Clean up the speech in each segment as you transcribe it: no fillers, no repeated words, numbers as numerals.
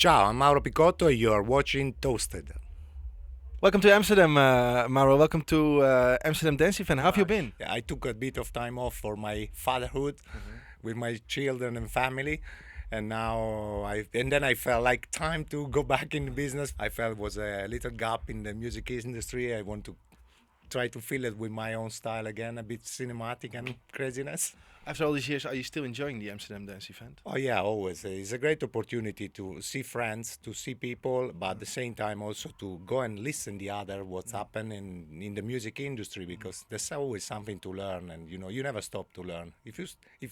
Ciao, I'm Mauro Picotto and you're watching Toasted. Welcome to Amsterdam, Mauro. Welcome to Amsterdam Dance Event. How have you been? Yeah, I took a bit of time off for my fatherhood with my children and family. And then I felt like time to go back in the business. I felt was a little gap in the music industry. I want to try to fill it with my own style again, a bit cinematic and craziness. After all these years, are you still enjoying the Amsterdam Dance Event? Oh yeah, always. It's a great opportunity to see friends, to see people, but at the same time also to go and listen the other what's happening in the music industry because there's always something to learn, and you never stop to learn. If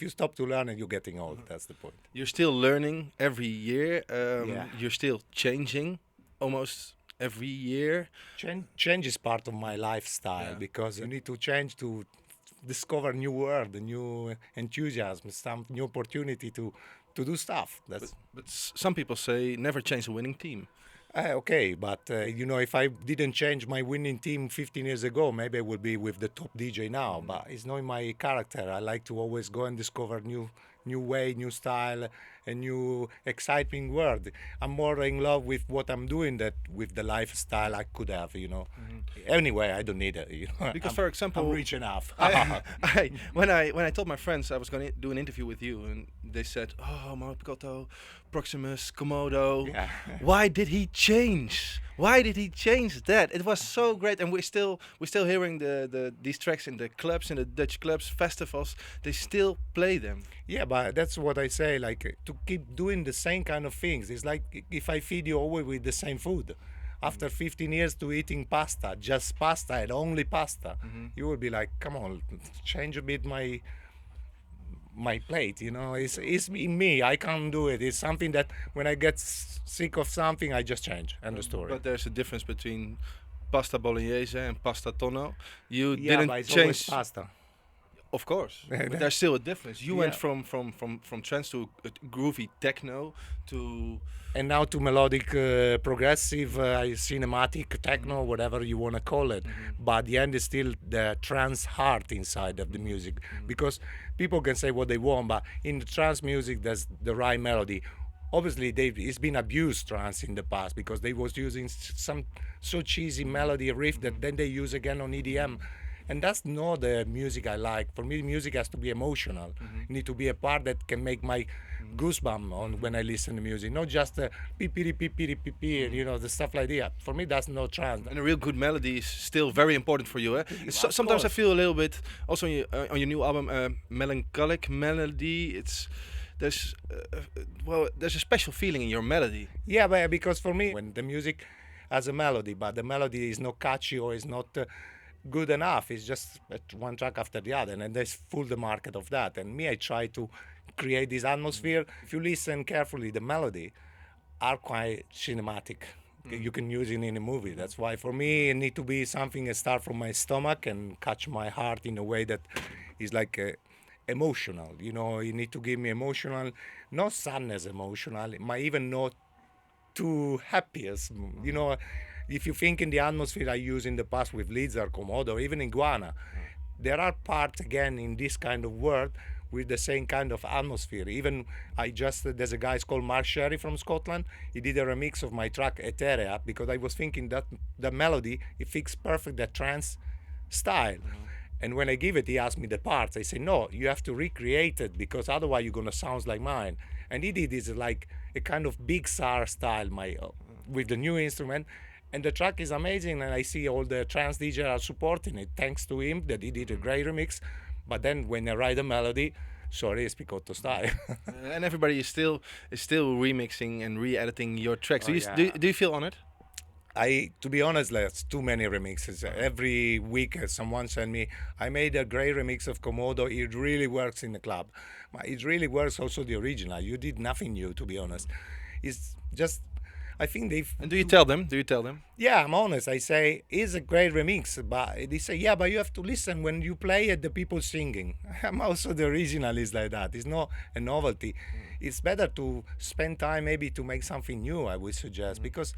you stop to learn, and you're getting old. That's the point. You're still learning every year. Yeah. You're still changing almost every year. Change is part of my lifestyle because you need to change to discover new world, new enthusiasm, some new opportunity to do stuff. But some people say never change a winning team. Okay, but if I didn't change my winning team 15 years ago, maybe I would be with the top DJ now. But it's not in my character. I like to always go and discover new way, new style, a new exciting world. I'm more in love with what I'm doing that with the lifestyle I could have. Anyway, I don't need it. Because, for example, I'm rich enough. When I told my friends I was going to do an interview with you, and they said, "Oh, Mauro Picotto, Proximus, Komodo. Yeah. Why did he change? Why did he change that? It was so great, and we're still hearing these tracks in the clubs, in the Dutch clubs, festivals. They still play them. Yeah, but that's what I say. Like to keep doing the same kind of things. It's like if I feed you always with the same food. After 15 years to eating pasta, just pasta and only pasta, you will be like, come on, change a bit my plate. It's in me. I can't do it. It's something that when I get sick of something, I just change. End of story. But there's a difference between pasta bolognese and pasta tonno. You Yeah, didn't but it's change. always pasta. Of course, but there's still a difference. You went Yeah. from trance to groovy techno to And now to melodic, progressive, cinematic, techno, whatever you want to call it. But at the end, it's still the trance heart inside of the music. Because people can say what they want, but in the trance music, there's the right melody. Obviously, it's been abused trance in the past because they was using some so cheesy melody riff that then they use again on EDM. And that's not the music I like. For me, music has to be emotional. It need to be a part that can make my goosebump on when I listen to music, not just pipiri pipiri pipi, the stuff like that. For me, that's no trance. and a real good melody is still very important for you. Eh? Sometimes I course. feel a little bit also on your new album, melancholic melody. There's there's a special feeling in your melody. Yeah, but because for me, when the music has a melody, but the melody is not catchy or is not good enough, it's just one track after the other, and there's full the market of that. And me, I try to create this atmosphere. If you listen carefully, the melody are quite cinematic. You can use it in a movie. That's why for me, it need to be something that start from my stomach and catch my heart in a way that is like emotional. You need to give me emotional, not sadness emotional, might even not too happiest. If you think in the atmosphere I used in the past with Lizard, Komodo, even Iguana, there are parts again in this kind of world with the same kind of atmosphere. Even there's a guy called Mark Sherry from Scotland. He did a remix of my track Etherea because I was thinking that the melody it fits perfect that trance style. And when I give it, he asked me the parts. I say, no, you have to recreate it because otherwise you're gonna sound like mine. And he did this like a kind of big SAR style, with the new instrument. And the track is amazing, and I see all the trance DJs are supporting it. Thanks to him, that he did a great remix. But then when I write a melody, sorry, it's Picotto style. And everybody is still remixing and re-editing your tracks. Oh, Do you feel honored? To be honest, there's too many remixes. Every week, someone send me, I made a great remix of Komodo. It really works in the club. But it really works also the original. You did nothing new, to be honest. It's just, I think they've. And do you tell them? Do you tell them? Yeah, I'm honest. I say it's a great remix, but they say, yeah, but you have to listen when you play it. The people singing. I'm also the original is like that. It's not a novelty. It's better to spend time maybe to make something new. I would suggest because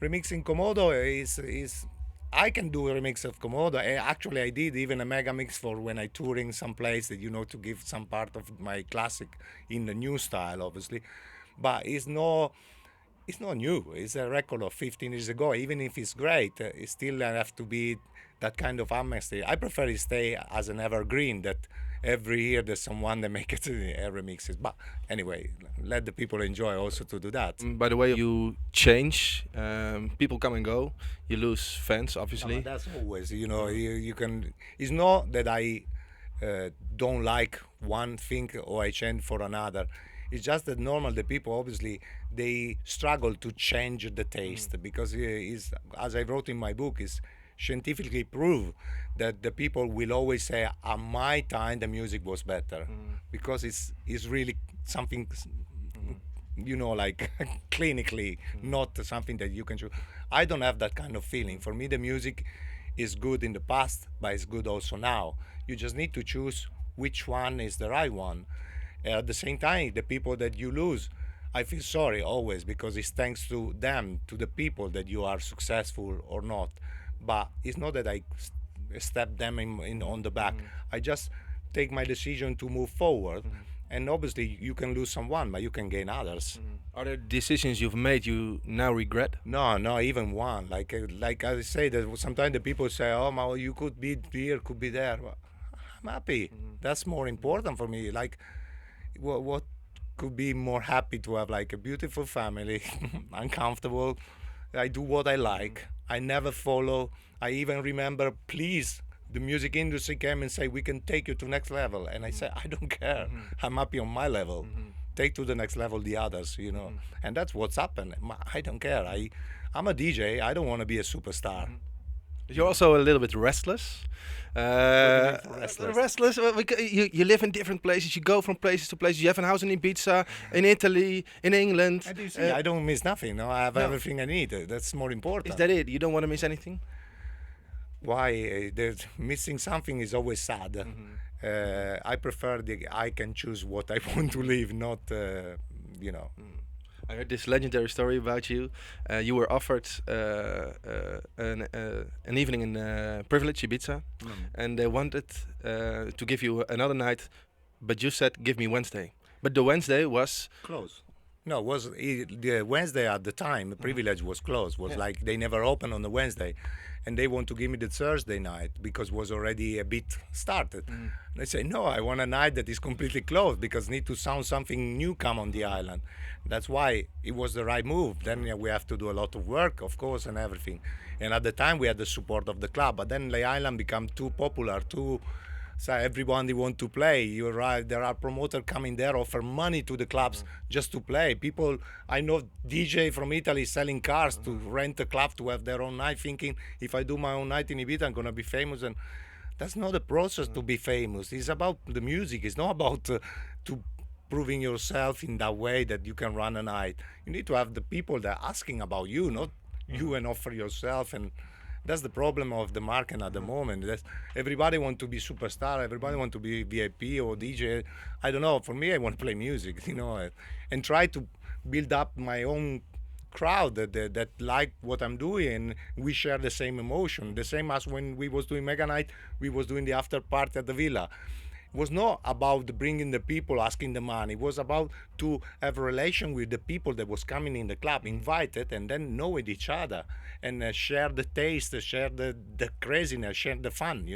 remixing Komodo is. I can do a remix of Komodo. Actually, I did even a mega mix for when I touring some place that to give some part of my classic in the new style, obviously. But it's no. it's not new. It's a record of 15 years ago. Even if it's great, it still have to be that kind of atmosphere. I prefer it stay as an evergreen that every year there's someone that make it remixes. But anyway, let the people enjoy also to do that. By the way, you change. People come and go. You lose fans, No, obviously. but that's always, you can. It's not that I don't like one thing or I change for another. It's just that normal the people obviously they struggle to change the taste because is as I wrote in my book is scientifically proved that the people will always say at my time the music was better because it's really something like clinically not something that you can choose. I don't have that kind of feeling. For me the music is good in the past but it's good also now. You just need to choose which one is the right one. At the same time the people that you lose I feel sorry always because it's thanks to them, to the people that you are successful or not. But it's not that I step them in on the back. I just take my decision to move forward. And obviously, you can lose someone, but you can gain others. Are there decisions you've made you now regret? No, no, even one. Like I say, that sometimes the people say, "Oh, Mao, you could be here, could be there." But I'm happy. That's more important for me. Like, what could be more happy to have like a beautiful family, uncomfortable. I do what I like. I never follow. I even remember, please, the music industry came and say we can take you to next level, and I said I don't care. I'm happy on my level. Take to the next level the others. And that's what's happened. I don't care. I'm a DJ. I don't want to be a superstar. You're also a little bit restless. Restless? Restless. You live in different places. You go from places to places. You have a house in Ibiza, in Italy, in England. I do see. I don't miss nothing. No, I have everything I need. That's more important. Is that it? You don't want to miss anything? Why? There's missing something is always sad. I prefer I can choose what I want to live, not. I heard this legendary story about you. You were offered an evening in Privilege Ibiza, and they wanted to give you another night, but you said, "Give me Wednesday." But the Wednesday was Close. No, the Wednesday at the time. The Privilege was closed. Was like they never opened on the Wednesday, and they want to give me the Thursday night because was already a bit started. And I say no, I want a night that is completely closed because need to sound something new come on the island. That's why it was the right move. Then we have to do a lot of work, of course, and everything. And at the time we had the support of the club, but then the island became too popular, too. So everyone they want to play. You're right. There are promoters coming there, offer money to the clubs just to play. People, I know DJ from Italy selling cars to rent a club to have their own night, thinking if I do my own night in Ibiza, I'm gonna be famous. And that's not the process to be famous. It's about the music. It's not about to proving yourself in that way that you can run a night. You need to have the people that are asking about you, not you and offer yourself. And that's the problem of the market at the moment. Everybody want to be superstar. Everybody want to be VIP or DJ. I don't know. For me, I want to play music, and try to build up my own crowd that like what I'm doing. We share the same emotion, the same as when we was doing Mega Night. We was doing the after party at the villa. It was not about bringing the people asking the money. It was about to have a relation with the people that was coming in the club, invited, and then know with each other and share the taste, share the craziness, share the fun.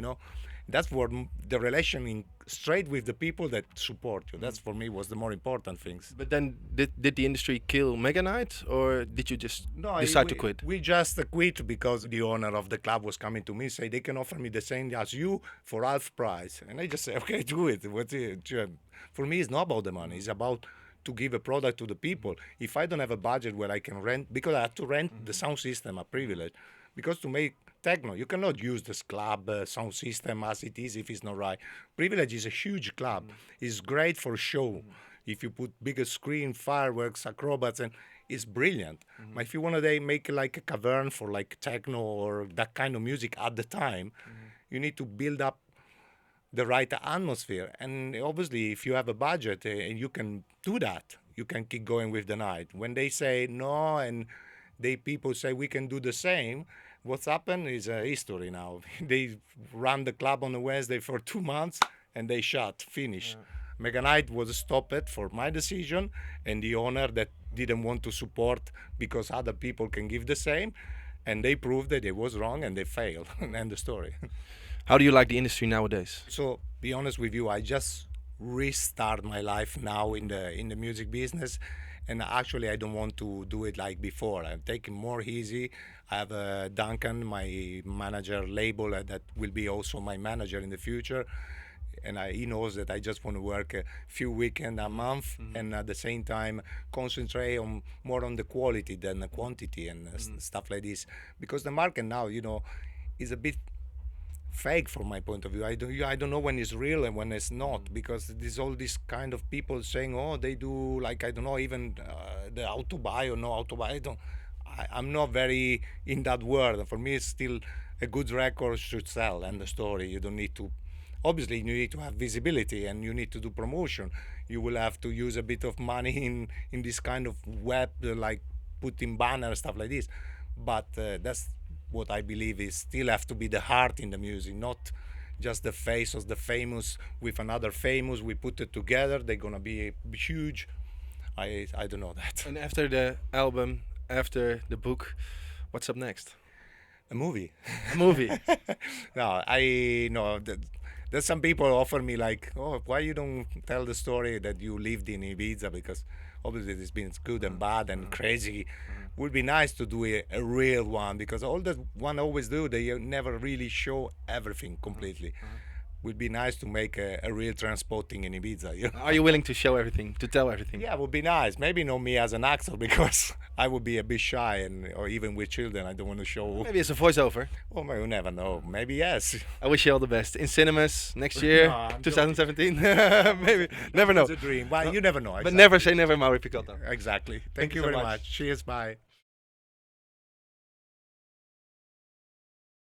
That's what the relation straight with the people that support you. That's for me was the more important things. But then, did the industry kill Mega Night, or did you just decide to quit? We just quit because the owner of the club was coming to me, say they can offer me the same as you for half price, and I just say okay, do it. For me, it's not about the money. It's about to give a product to the people. If I don't have a budget where I can rent, because I have to rent the sound system, a privilege, because to make techno, you cannot use this club sound system as it is if it's not right. Privilege is a huge club. It's great for show. If you put bigger screen, fireworks, acrobats, and it's brilliant. But if you want to make like a cavern for like techno or that kind of music at the time, you need to build up the right atmosphere. And obviously, if you have a budget and you can do that, you can keep going with the night. When they say no and people say we can do the same, what's happened is a history now. They run the club on a Wednesday for 2 months and they shut, finish. Mega Night was stopped for my decision, and the owner that didn't want to support because other people can give the same, and they proved that it was wrong and they failed. And end the story. How do you like the industry nowadays? So be honest with you, I just restart my life now in the music business, and actually I don't want to do it like before. I'm taking more easy. I have Duncan, my manager label, that will be also my manager in the future, and he knows that I just want to work a few weekends a month, and at the same time concentrate on more on the quality than the quantity and stuff like this, because the market now, is a bit fake from my point of view. I don't know when it's real and when it's not, because there's all this kind of people saying, oh, they do, like, I don't know, even the how to buy or no how to buy. I'm not very in that world. For me, it's still a good record should sell, and the story. You don't need to. Obviously, you need to have visibility and you need to do promotion. You will have to use a bit of money in this kind of web, like putting banners, stuff like this. But that's what I believe is still have to be the heart in the music, not just the face of the famous with another famous. We put it together, they're gonna be huge. I don't know that. And after the album, after the book, what's up next? A movie. A movie. No, I know that there's some people offer me like, oh, why you don't tell the story that you lived in Ibiza, because obviously it's been good and bad and crazy. Would be nice to do a real one, because all that one always do, they never really show everything completely. Would be nice to make a real transporting in Ibiza. Are you willing to show everything, to tell everything? Yeah, it would be nice. Maybe not me as an actor, because I would be a bit shy, or even with children, I don't want to show. Maybe it's a voiceover. Oh, you never know. Maybe yes. I wish you all the best. In cinemas next year, No, I'm 2017. Maybe. Never know. It's a dream. Well, you never know. But Exactly. never say never, Mauro Picotto. Exactly. Thank Thank you you so very much. much. Cheers. Bye.